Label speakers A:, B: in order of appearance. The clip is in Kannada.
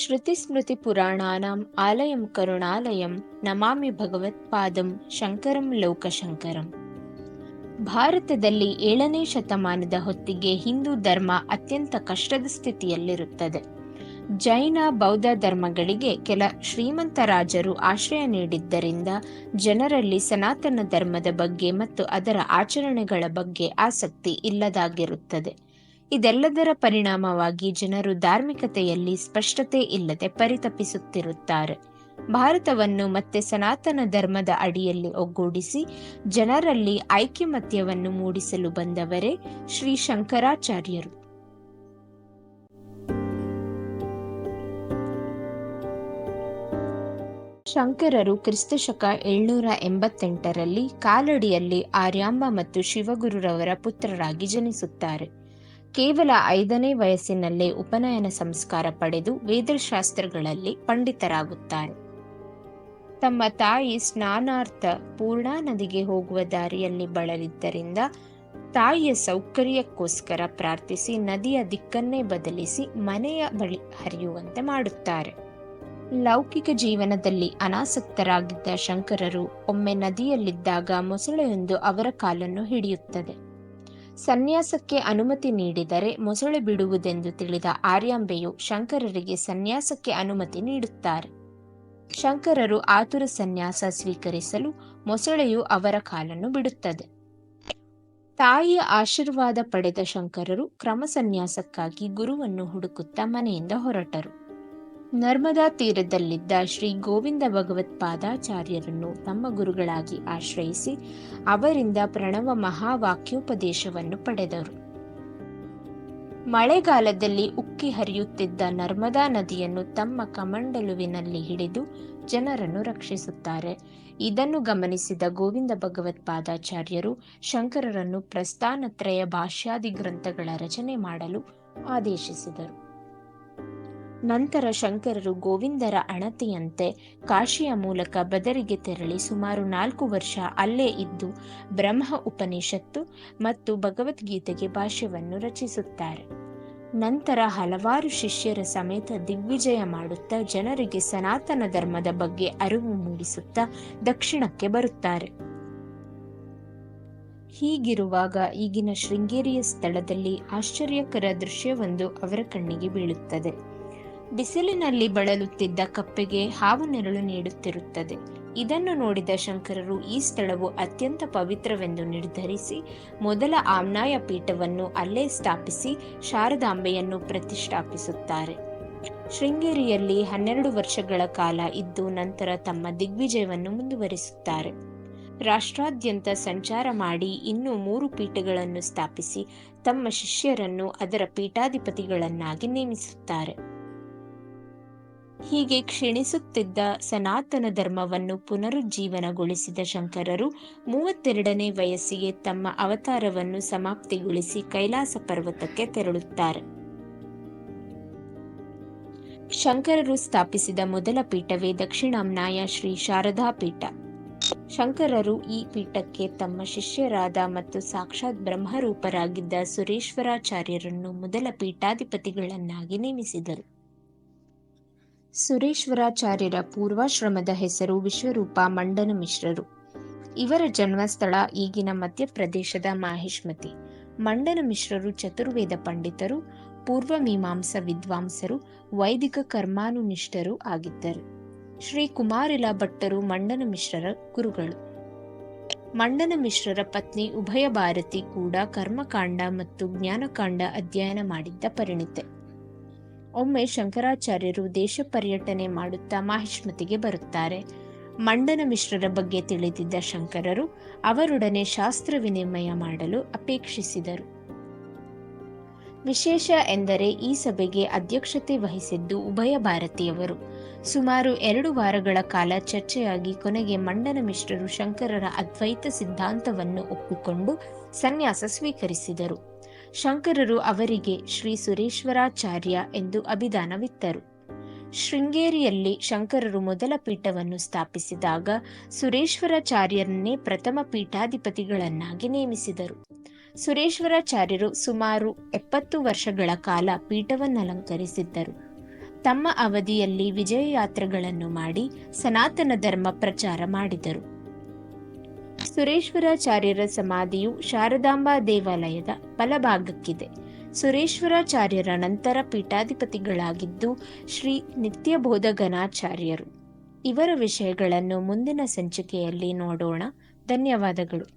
A: ಶ್ರುತಿಸ್ಮೃತಿಪುರಾಣಾನಾಂ ಆಲಯಂ ಕರುಣಾಲಯಂ ನಮಾಮಿ ಭಗವತ್ಪಾದಂ ಶಂಕರಂ ಲೋಕಶಂಕರಂ. ಭಾರತದಲ್ಲಿ 7ನೇ ಶತಮಾನದ ಹೊತ್ತಿಗೆ ಹಿಂದೂ ಧರ್ಮ ಅತ್ಯಂತ ಕಷ್ಟದ ಸ್ಥಿತಿಯಲ್ಲಿರುತ್ತದೆ. ಜೈನ ಬೌದ್ಧ ಧರ್ಮಗಳಿಗೆ ಕೆಲ ಶ್ರೀಮಂತ ರಾಜರು ಆಶ್ರಯ ನೀಡಿದ್ದರಿಂದ ಜನರಲ್ಲಿ ಸನಾತನ ಧರ್ಮದ ಬಗ್ಗೆ ಮತ್ತು ಅದರ ಆಚರಣೆಗಳ ಬಗ್ಗೆ ಆಸಕ್ತಿ ಇಲ್ಲದಾಗಿರುತ್ತದೆ. ಇದೆಲ್ಲದರ ಪರಿಣಾಮವಾಗಿ ಜನರು ಧಾರ್ಮಿಕತೆಯಲ್ಲಿ ಸ್ಪಷ್ಟತೆ ಇಲ್ಲದೆ ಪರಿತಪಿಸುತ್ತಿರುತ್ತಾರೆ. ಭಾರತವನ್ನು ಮತ್ತೆ ಸನಾತನ ಧರ್ಮದ ಅಡಿಯಲ್ಲಿ ಒಗ್ಗೂಡಿಸಿ ಜನರಲ್ಲಿ ಐಕ್ಯಮತ್ಯವನ್ನು ಮೂಡಿಸಲು ಬಂದವರೇ ಶ್ರೀ ಶಂಕರಾಚಾರ್ಯರು. ಶಂಕರರು ಕ್ರಿಸ್ತಶಕ 788ರಲ್ಲಿ ಕಾಲಡಿಯಲ್ಲಿ ಆರ್ಯಾಂಬ ಮತ್ತು ಶಿವಗುರುರವರ ಪುತ್ರರಾಗಿ ಜನಿಸುತ್ತಾರೆ. ಕೇವಲ 5ನೇ ವಯಸ್ಸಿನಲ್ಲೇ ಉಪನಯನ ಸಂಸ್ಕಾರ ಪಡೆದು ವೇದಶಾಸ್ತ್ರಗಳಲ್ಲಿ ಪಂಡಿತರಾಗುತ್ತಾರೆ. ತಮ್ಮ ತಾಯಿ ಸ್ನಾನಾರ್ಥ ಪೂರ್ಣಾ ನದಿಗೆ ಹೋಗುವ ದಾರಿಯಲ್ಲಿ ಬಳಲಿದ್ದರಿಂದ ತಾಯಿಯ ಸೌಕರ್ಯಕ್ಕೋಸ್ಕರ ಪ್ರಾರ್ಥಿಸಿ ನದಿಯ ದಿಕ್ಕನ್ನೇ ಬದಲಿಸಿ ಮನೆಯ ಬಳಿ ಹರಿಯುವಂತೆ ಮಾಡುತ್ತಾರೆ. ಲೌಕಿಕ ಜೀವನದಲ್ಲಿ ಅನಾಸಕ್ತರಾಗಿದ್ದ ಶಂಕರರು ಒಮ್ಮೆ ನದಿಯಲ್ಲಿದ್ದಾಗ ಮೊಸಳೆಯೊಂದು ಅವರ ಕಾಲನ್ನು ಹಿಡಿಯುತ್ತದೆ. ಸನ್ಯಾಸಕ್ಕೆ ಅನುಮತಿ ನೀಡಿದರೆ ಮೊಸಳೆ ಬಿಡುವುದೆಂದು ತಿಳಿದ ಆರ್ಯಾಂಬೆಯು ಶಂಕರರಿಗೆ ಸನ್ಯಾಸಕ್ಕೆ ಅನುಮತಿ ನೀಡುತ್ತಾರೆ. ಶಂಕರರು ಆತುರ ಸನ್ಯಾಸ ಸ್ವೀಕರಿಸಲು ಮೊಸಳೆಯು ಅವರ ಕಾಲನ್ನು ಬಿಡುತ್ತದೆ. ತಾಯಿಯ ಆಶೀರ್ವಾದ ಪಡೆದ ಶಂಕರರು ಕ್ರಮ ಸನ್ಯಾಸಕ್ಕಾಗಿ ಗುರುವನ್ನು ಹುಡುಕುತ್ತಾ ಮನೆಯಿಂದ ಹೊರಟರು. ನರ್ಮದಾ ತೀರದಲ್ಲಿದ್ದ ಶ್ರೀ ಗೋವಿಂದ ಭಗವತ್ಪಾದಾಚಾರ್ಯರನ್ನು ತಮ್ಮ ಗುರುಗಳಾಗಿ ಆಶ್ರಯಿಸಿ ಅವರಿಂದ ಪ್ರಣವ ಮಹಾವಾಕ್ಯೋಪದೇಶವನ್ನು ಪಡೆದರು. ಮಳೆಗಾಲದಲ್ಲಿ ಉಕ್ಕಿ ಹರಿಯುತ್ತಿದ್ದ ನರ್ಮದಾ ನದಿಯನ್ನು ತಮ್ಮ ಕಮಂಡಲುವಿನಲ್ಲಿ ಹಿಡಿದು ಜನರನ್ನು ರಕ್ಷಿಸುತ್ತಾರೆ. ಇದನ್ನು ಗಮನಿಸಿದ ಗೋವಿಂದ ಭಗವತ್ಪಾದಾಚಾರ್ಯರು ಶಂಕರರನ್ನು ಪ್ರಸ್ಥಾನತ್ರಯ ಭಾಷ್ಯಾದಿ ಗ್ರಂಥಗಳ ರಚನೆ ಮಾಡಲು ಆದೇಶಿಸಿದರು. ನಂತರ ಶಂಕರರು ಗೋವಿಂದರ ಅಣತಿಯಂತೆ ಕಾಶಿಯ ಮೂಲಕ ಬದರಿಗೆ ತೆರಳಿ ಸುಮಾರು 4 ವರ್ಷ ಅಲ್ಲೇ ಇದ್ದು ಬ್ರಹ್ಮ ಉಪನಿಷತ್ತು ಮತ್ತು ಭಗವದ್ಗೀತೆಗೆ ಭಾಷ್ಯವನ್ನು ರಚಿಸುತ್ತಾರೆ. ನಂತರ ಹಲವಾರು ಶಿಷ್ಯರ ಸಮೇತ ದಿಗ್ವಿಜಯ ಮಾಡುತ್ತಾ ಜನರಿಗೆ ಸನಾತನ ಧರ್ಮದ ಬಗ್ಗೆ ಅರಿವು ಮೂಡಿಸುತ್ತಾ ದಕ್ಷಿಣಕ್ಕೆ ಬರುತ್ತಾರೆ. ಹೀಗಿರುವಾಗ ಈಗಿನ ಶೃಂಗೇರಿಯ ಸ್ಥಳದಲ್ಲಿ ಆಶ್ಚರ್ಯಕರ ದೃಶ್ಯವೊಂದು ಅವರ ಕಣ್ಣಿಗೆ ಬೀಳುತ್ತದೆ. ಬಿಸಿಲಿನಲ್ಲಿ ಬಳಲುತ್ತಿದ್ದ ಕಪ್ಪೆಗೆ ಹಾವು ನೆರಳು ನೀಡುತ್ತಿರುತ್ತದೆ. ಇದನ್ನು ನೋಡಿದ ಶಂಕರರು ಈ ಸ್ಥಳವು ಅತ್ಯಂತ ಪವಿತ್ರವೆಂದು ನಿರ್ಧರಿಸಿ ಮೊದಲ ಆಮ್ನಾಯ ಪೀಠವನ್ನು ಅಲ್ಲೇ ಸ್ಥಾಪಿಸಿ ಶಾರದಾಂಬೆಯನ್ನು ಪ್ರತಿಷ್ಠಾಪಿಸುತ್ತಾರೆ. ಶೃಂಗೇರಿಯಲ್ಲಿ 12 ವರ್ಷಗಳ ಕಾಲ ಇದ್ದು ನಂತರ ತಮ್ಮ ದಿಗ್ವಿಜಯವನ್ನು ಮುಂದುವರಿಸುತ್ತಾರೆ. ರಾಷ್ಟ್ರಾದ್ಯಂತ ಸಂಚಾರ ಮಾಡಿ ಇನ್ನೂ 3 ಪೀಠಗಳನ್ನು ಸ್ಥಾಪಿಸಿ ತಮ್ಮ ಶಿಷ್ಯರನ್ನು ಅದರ ಪೀಠಾಧಿಪತಿಗಳನ್ನಾಗಿ ನೇಮಿಸುತ್ತಾರೆ. ಹೀಗೆ ಕ್ಷೀಣಿಸುತ್ತಿದ್ದ ಸನಾತನ ಧರ್ಮವನ್ನು ಪುನರುಜ್ಜೀವನಗೊಳಿಸಿದ ಶಂಕರರು 32ನೇ ವಯಸ್ಸಿಗೆ ತಮ್ಮ ಅವತಾರವನ್ನು ಸಮಾಪ್ತಿಗೊಳಿಸಿ ಕೈಲಾಸ ಪರ್ವತಕ್ಕೆ ತೆರಳುತ್ತಾರೆ. ಶಂಕರರು ಸ್ಥಾಪಿಸಿದ ಮೊದಲ ಪೀಠವೇ ದಕ್ಷಿಣಾಮ್ನಾಯ ಶ್ರೀ ಶಾರದಾ ಪೀಠ. ಶಂಕರರು ಈ ಪೀಠಕ್ಕೆ ತಮ್ಮ ಶಿಷ್ಯರಾದ ಮತ್ತು ಸಾಕ್ಷಾತ್ ಬ್ರಹ್ಮರೂಪರಾಗಿದ್ದ ಸುರೇಶ್ವರಾಚಾರ್ಯರನ್ನು ಮೊದಲ ಪೀಠಾಧಿಪತಿಗಳನ್ನಾಗಿ ನೇಮಿಸಿದರು. ಸುರೇಶ್ವರಾಚಾರ್ಯರ ಪೂರ್ವಾಶ್ರಮದ ಹೆಸರು ವಿಶ್ವರೂಪ ಮಂಡನ ಮಿಶ್ರರು. ಇವರ ಜನ್ಮಸ್ಥಳ ಈಗಿನ ಮಧ್ಯಪ್ರದೇಶದ ಮಾಹಿಷ್ಮತಿ. ಮಂಡನ ಮಿಶ್ರರು ಚತುರ್ವೇದ ಪಂಡಿತರು, ಪೂರ್ವಮೀಮಾಂಸ ವಿದ್ವಾಂಸರು, ವೈದಿಕ ಕರ್ಮಾನುನಿಷ್ಠರು ಆಗಿದ್ದರು. ಶ್ರೀ ಕುಮಾರಿಲಾ ಭಟ್ಟರು ಮಂಡನ ಮಿಶ್ರರ ಗುರುಗಳು. ಮಂಡನ ಮಿಶ್ರರ ಪತ್ನಿ ಉಭಯ ಭಾರತಿ ಕೂಡ ಕರ್ಮಕಾಂಡ ಮತ್ತು ಜ್ಞಾನಕಾಂಡ ಅಧ್ಯಯನ ಮಾಡಿದ್ದ ಪರಿಣಿತೆ. ಒಮ್ಮೆ ಶಂಕರಾಚಾರ್ಯರು ದೇಶ ಪರ್ಯಟನೆ ಮಾಡುತ್ತಾ ಮಾಹಿಷ್ಮತಿಗೆ ಬರುತ್ತಾರೆ. ಮಂಡನ ಮಿಶ್ರರ ಬಗ್ಗೆ ತಿಳಿದಿದ್ದ ಶಂಕರರು ಅವರೊಡನೆ ಶಾಸ್ತ್ರ ವಿನಿಮಯ ಮಾಡಲು ಅಪೇಕ್ಷಿಸಿದರು. ವಿಶೇಷ ಎಂದರೆ ಈ ಸಭೆಗೆ ಅಧ್ಯಕ್ಷತೆ ವಹಿಸಿದ್ದು ಉಭಯ ಭಾರತೀಯವರು. ಸುಮಾರು 2 ವಾರಗಳ ಕಾಲ ಚರ್ಚೆಯಾಗಿ ಕೊನೆಗೆ ಮಂಡನ ಮಿಶ್ರರು ಶಂಕರರ ಅದ್ವೈತ ಸಿದ್ಧಾಂತವನ್ನು ಒಪ್ಪಿಕೊಂಡು ಸನ್ಯಾಸ ಸ್ವೀಕರಿಸಿದರು. ಶಂಕರರು ಅವರಿಗೆ ಶ್ರೀ ಸುರೇಶ್ವರಾಚಾರ್ಯ ಎಂದು ಅಭಿಧಾನವಿತ್ತರು. ಶೃಂಗೇರಿಯಲ್ಲಿ ಶಂಕರರು ಮೊದಲ ಪೀಠವನ್ನು ಸ್ಥಾಪಿಸಿದಾಗ ಸುರೇಶ್ವರಾಚಾರ್ಯರನ್ನೇ ಪ್ರಥಮ ಪೀಠಾಧಿಪತಿಗಳನ್ನಾಗಿ ನೇಮಿಸಿದರು. ಸುರೇಶ್ವರಾಚಾರ್ಯರು ಸುಮಾರು 70 ವರ್ಷಗಳ ಕಾಲ ಪೀಠವನ್ನಲಂಕರಿಸಿದ್ದರು. ತಮ್ಮ ಅವಧಿಯಲ್ಲಿ ವಿಜಯಯಾತ್ರೆಗಳನ್ನು ಮಾಡಿ ಸನಾತನ ಧರ್ಮ ಪ್ರಚಾರ ಮಾಡಿದರು. ಸುರೇಶ್ವರಾಚಾರ್ಯರ ಸಮಾಧಿಯು ಶಾರದಾಂಬಾ ದೇವಾಲಯದ ಬಲಭಾಗಕ್ಕಿದೆ. ಸುರೇಶ್ವರಾಚಾರ್ಯರ ನಂತರ ಪೀಠಾಧಿಪತಿಗಳಾಗಿದ್ದು ಶ್ರೀ ನಿತ್ಯಬೋಧಗನಾಚಾರ್ಯರು. ಇವರ ವಿಷಯಗಳನ್ನು ಮುಂದಿನ ಸಂಚಿಕೆಯಲ್ಲಿ ನೋಡೋಣ. ಧನ್ಯವಾದಗಳು.